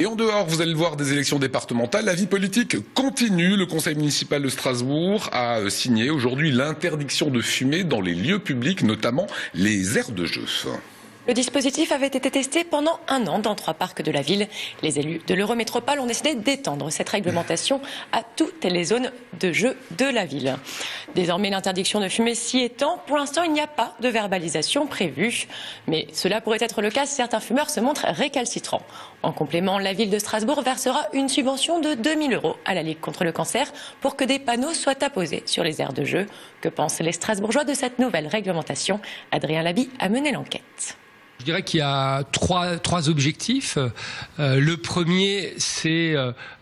Et en dehors, vous allez le voir, des élections départementales, la vie politique continue. Le conseil municipal de Strasbourg a signé aujourd'hui l'interdiction de fumer dans les lieux publics, notamment les aires de jeu. Le dispositif avait été testé pendant 1 an dans 3 parcs de la ville. Les élus de l'Eurométropole ont décidé d'étendre cette réglementation à toutes les zones de jeu de la ville. Désormais, l'interdiction de fumer s'y étend. Pour l'instant, il n'y a pas de verbalisation prévue. Mais cela pourrait être le cas si certains fumeurs se montrent récalcitrants. En complément, la ville de Strasbourg versera une subvention de 2 000 € à la Ligue contre le cancer pour que des panneaux soient apposés sur les aires de jeu. Que pensent les Strasbourgeois de cette nouvelle réglementation? Adrien Labi a mené l'enquête. Je dirais qu'il y a trois objectifs. Le premier, c'est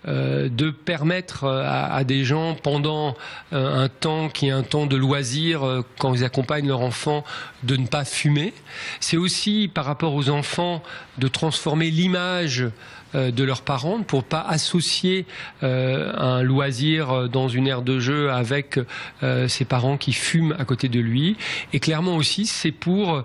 de permettre à des gens, pendant un temps qui est un temps de loisir, quand ils accompagnent leur enfant, de ne pas fumer. C'est aussi, par rapport aux enfants, de transformer l'image de leurs parents pour pas associer un loisir dans une aire de jeu avec ses parents qui fument à côté de lui. Et clairement aussi, c'est pour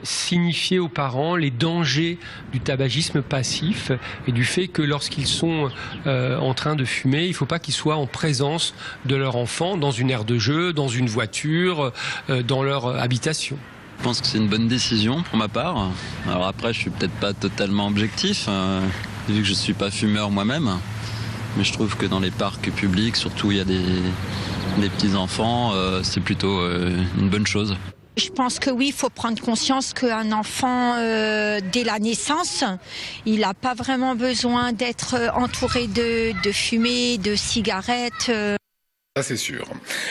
signifier aux parents les dangers du tabagisme passif et du fait que lorsqu'ils sont en train de fumer, il ne faut pas qu'ils soient en présence de leur enfant dans une aire de jeu, dans une voiture, dans leur habitation. Je pense que c'est une bonne décision pour ma part. Alors après, je suis peut-être pas totalement objectif, vu que je suis pas fumeur moi-même. Mais je trouve que dans les parcs publics, surtout il y a des petits-enfants, c'est plutôt une bonne chose. Je pense que oui, il faut prendre conscience qu'un enfant, dès la naissance, il n'a pas vraiment besoin d'être entouré de fumée, de cigarettes. Ça, c'est sûr.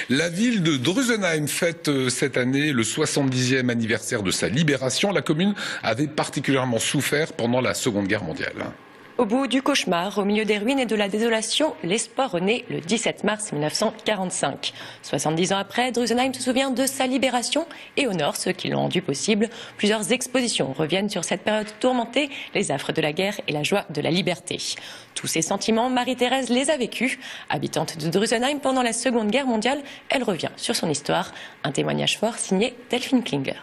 La ville de Drusenheim fête cette année le 70e anniversaire de sa libération. La commune avait particulièrement souffert pendant la Seconde Guerre mondiale. Au bout du cauchemar, au milieu des ruines et de la désolation, l'espoir renaît le 17 mars 1945. 70 ans après, Drusenheim se souvient de sa libération et honore ceux qui l'ont rendu possible. Plusieurs expositions reviennent sur cette période tourmentée, les affres de la guerre et la joie de la liberté. Tous ces sentiments, Marie-Thérèse les a vécus. Habitante de Drusenheim pendant la Seconde Guerre mondiale, elle revient sur son histoire. Un témoignage fort signé Delphine Klinger.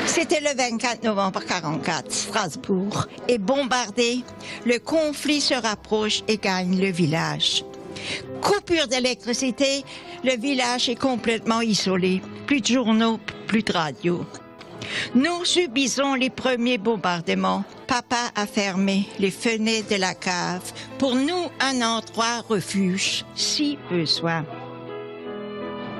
C'était le 24 novembre 1944, Strasbourg est bombardé. Le conflit se rapproche et gagne le village. Coupure d'électricité, le village est complètement isolé. Plus de journaux, plus de radio. Nous subissons les premiers bombardements. Papa a fermé les fenêtres de la cave. Pour nous, un endroit refuge, si besoin.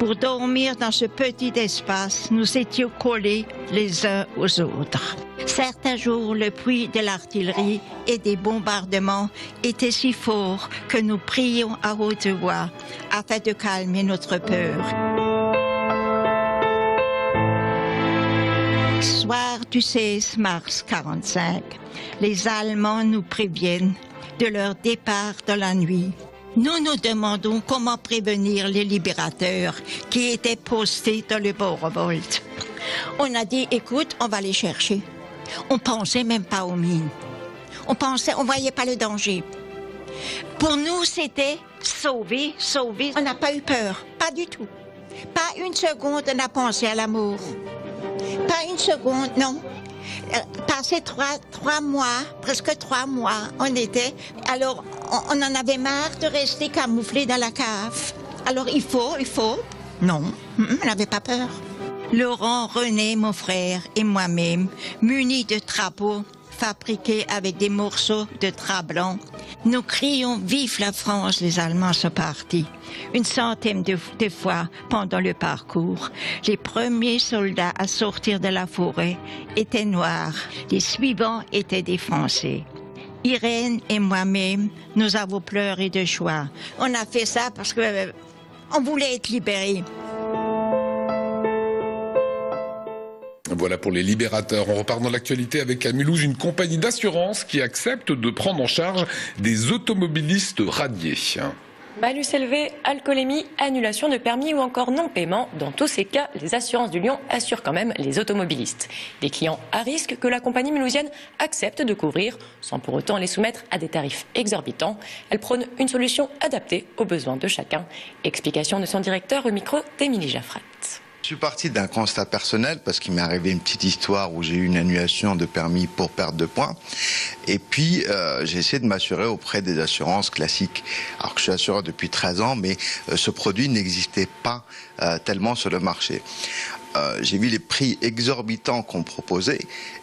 Pour dormir dans ce petit espace, nous étions collés les uns aux autres. Certains jours, le bruit de l'artillerie et des bombardements était si fort que nous prions à haute voix afin de calmer notre peur. Soir du 16 mars 1945, les Allemands nous préviennent de leur départ dans la nuit. Nous nous demandons comment prévenir les libérateurs qui étaient postés dans le Borevolt. On a dit, écoute, on va les chercher. On pensait même pas aux mines. On voyait pas le danger. Pour nous, c'était sauver. On n'a pas eu peur, pas du tout. Pas une seconde, on a pensé à l'amour. Pas une seconde, non. Passé 3 mois, presque 3 mois, on était. Alors, on en avait marre de rester camouflés dans la cave. Alors, il faut. Non, on n'avait pas peur. Laurent, René, mon frère et moi-même, munis de drapeaux fabriqués avec des morceaux de drap blanc, nous crions « Vive la France !» Les Allemands sont partis. Une centaine de fois pendant le parcours, les premiers soldats à sortir de la forêt étaient noirs, les suivants étaient des Français. Irène et moi-même, nous avons pleuré de joie. On a fait ça parce que on voulait être libérés. Voilà pour les libérateurs. On repart dans l'actualité avec à Mulhouse une compagnie d'assurance qui accepte de prendre en charge des automobilistes radiés. Malus élevé, alcoolémie, annulation de permis ou encore non-paiement. Dans tous ces cas, les assurances du Lyon assurent quand même les automobilistes. Des clients à risque que la compagnie mulhousienne accepte de couvrir sans pour autant les soumettre à des tarifs exorbitants. Elle prône une solution adaptée aux besoins de chacun. Explication de son directeur au micro d'Émilie Jaffrat. Je suis parti d'un constat personnel parce qu'il m'est arrivé une petite histoire où j'ai eu une annulation de permis pour perte de points. Et puis, j'ai essayé de m'assurer auprès des assurances classiques. Alors que je suis assureur depuis 13 ans, mais ce produit n'existait pas tellement sur le marché. J'ai vu les prix exorbitants qu'on proposait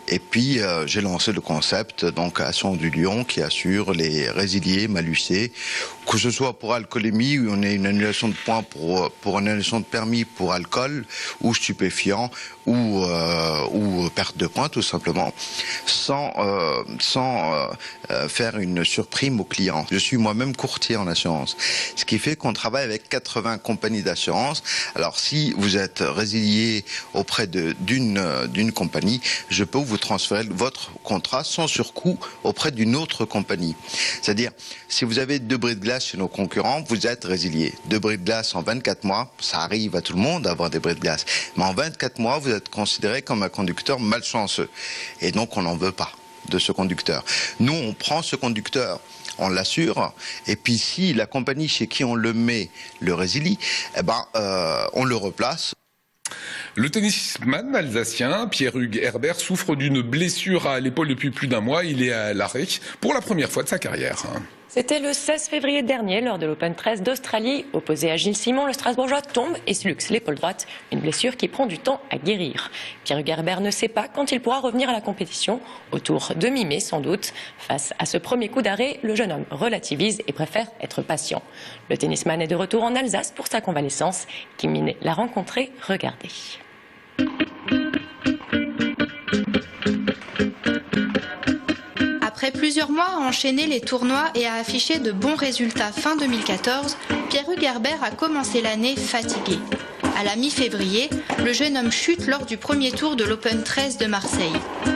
et puis j'ai lancé le concept donc Assurance du Lion qui assure les résiliés, malucés, que ce soit pour alcoolémie où on a une annulation de points pour une annulation de permis pour alcool ou stupéfiant ou perte de points tout simplement, sans faire une surprime aux clients. Je suis moi-même courtier en assurance, ce qui fait qu'on travaille avec 80 compagnies d'assurance. Alors si vous êtes résilié auprès d'une compagnie, je peux vous transférer votre contrat sans surcoût auprès d'une autre compagnie. C'est-à-dire, si vous avez 2 bris de glace chez nos concurrents, vous êtes résilié. 2 bris de glace en 24 mois, ça arrive à tout le monde d'avoir des bris de glace. Mais en 24 mois, vous êtes considéré comme un conducteur malchanceux. Et donc, on n'en veut pas de ce conducteur. Nous, on prend ce conducteur, on l'assure, et puis si la compagnie chez qui on le met le résilie, on le replace. Le tennisman alsacien Pierre-Hugues Herbert souffre d'une blessure à l'épaule depuis plus d'1 mois. Il est à l'arrêt pour la première fois de sa carrière. C'était le 16 février dernier, lors de l'Open 13 d'Australie. Opposé à Gilles Simon, le Strasbourgeois tombe et se luxe l'épaule droite. Une blessure qui prend du temps à guérir. Pierre-Hugues Herbert ne sait pas quand il pourra revenir à la compétition. Autour de mi-mai, sans doute. Face à ce premier coup d'arrêt, le jeune homme relativise et préfère être patient. Le tennisman est de retour en Alsace pour sa convalescence. Kim Min l'a rencontré. Regardez. Après plusieurs mois à enchaîner les tournois et à afficher de bons résultats fin 2014, Pierre-Hugues Herbert a commencé l'année fatigué. À la mi-février, le jeune homme chute lors du premier tour de l'Open 13 de Marseille.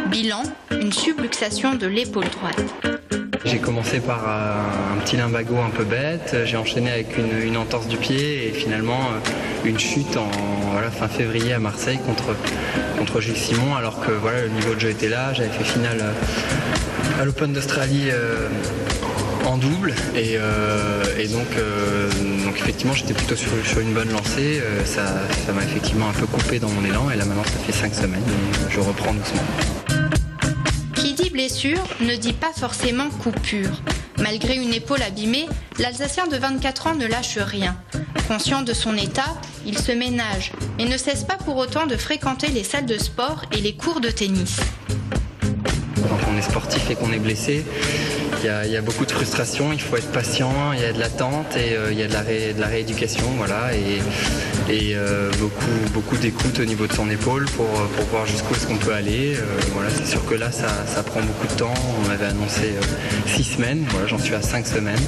Bilan, une subluxation de l'épaule droite. J'ai commencé par un petit lumbago un peu bête, j'ai enchaîné avec une entorse du pied et finalement une chute fin février à Marseille contre Gilles Simon, alors que le niveau de jeu était là. J'avais fait finale à l'Open d'Australie en double et donc effectivement j'étais plutôt sur une bonne lancée. Ça m'a effectivement un peu coupé dans mon élan et là maintenant ça fait 5 semaines et je reprends doucement. Qui dit blessure ne dit pas forcément coupure. Malgré une épaule abîmée, l'Alsacien de 24 ans ne lâche rien. Conscient de son état, il se ménage et ne cesse pas pour autant de fréquenter les salles de sport et les cours de tennis. Quand on est sportif et qu'on est blessé, il y a beaucoup de frustration, il faut être patient, il y a de l'attente et il y a de la rééducation, et beaucoup d'écoute au niveau de son épaule pour voir jusqu'où est-ce qu'on peut aller. C'est sûr que là ça prend beaucoup de temps, on avait annoncé 6 semaines, j'en suis à 5 semaines.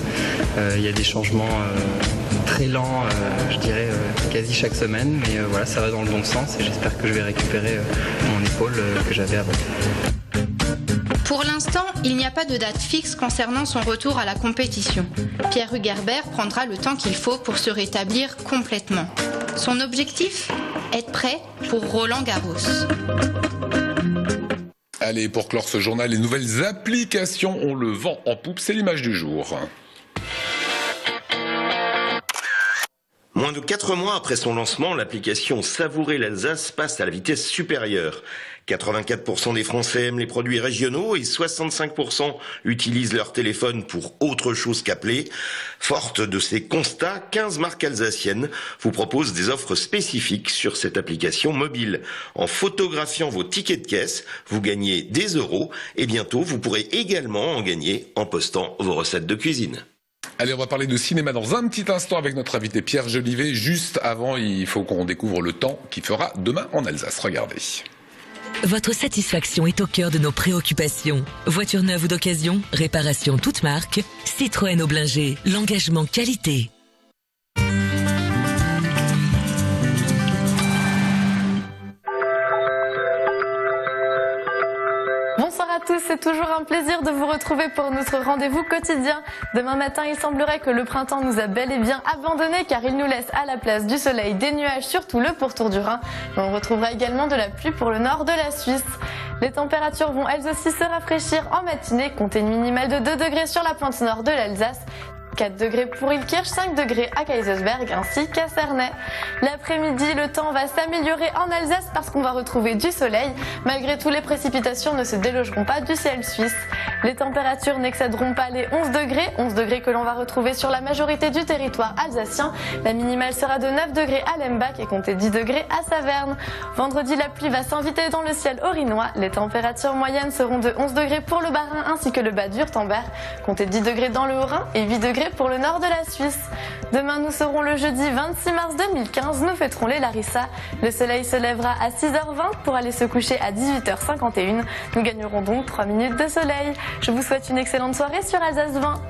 Il y a des changements très lents, je dirais quasi chaque semaine, mais ça va dans le bon sens et j'espère que je vais récupérer mon épaule que j'avais avant. Pour l'instant, il n'y a pas de date fixe concernant son retour à la compétition. Pierre-Hugues Herbert prendra le temps qu'il faut pour se rétablir complètement. Son objectif ? Être prêt pour Roland-Garros. Allez, pour clore ce journal, les nouvelles applications, on le vend en poupe, c'est l'image du jour. Moins de 4 mois après son lancement, l'application Savourer l'Alsace passe à la vitesse supérieure. 84% des Français aiment les produits régionaux et 65% utilisent leur téléphone pour autre chose qu'appeler. Forte de ces constats, 15 marques alsaciennes vous proposent des offres spécifiques sur cette application mobile. En photographiant vos tickets de caisse, vous gagnez des euros et bientôt vous pourrez également en gagner en postant vos recettes de cuisine. Allez, on va parler de cinéma dans un petit instant avec notre invité Pierre Jolivet. Juste avant, il faut qu'on découvre le temps qu'il fera demain en Alsace. Regardez. Votre satisfaction est au cœur de nos préoccupations. Voiture neuve ou d'occasion, réparation toute marque, Citroën Oblinger, l'engagement qualité. Bonsoir à tous, c'est toujours un plaisir de vous retrouver pour notre rendez-vous quotidien. Demain matin, il semblerait que le printemps nous a bel et bien abandonnés car il nous laisse à la place du soleil des nuages, surtout le pourtour du Rhin. Mais on retrouvera également de la pluie pour le nord de la Suisse. Les températures vont elles aussi se rafraîchir en matinée, comptez une minimale de 2 degrés sur la pointe nord de l'Alsace. 4 degrés pour Ilkirch, 5 degrés à Kaisersberg ainsi qu'à Cernay. L'après-midi, le temps va s'améliorer en Alsace parce qu'on va retrouver du soleil. Malgré tout, les précipitations ne se délogeront pas du ciel suisse. Les températures n'excéderont pas les 11 degrés que l'on va retrouver sur la majorité du territoire alsacien. La minimale sera de 9 degrés à Lembach et comptez 10 degrés à Saverne. Vendredi, la pluie va s'inviter dans le ciel orinois. Les températures moyennes seront de 11 degrés pour le Bas-Rhin ainsi que le Bas-Württemberg. Comptez 10 degrés dans le Haut-Rhin et 8 degrés pour le nord de la Suisse. Demain, nous serons le jeudi 26 mars 2015. Nous fêterons les Larissa. Le soleil se lèvera à 6h20 pour aller se coucher à 18h51. Nous gagnerons donc 3 minutes de soleil. Je vous souhaite une excellente soirée sur Alsace 20.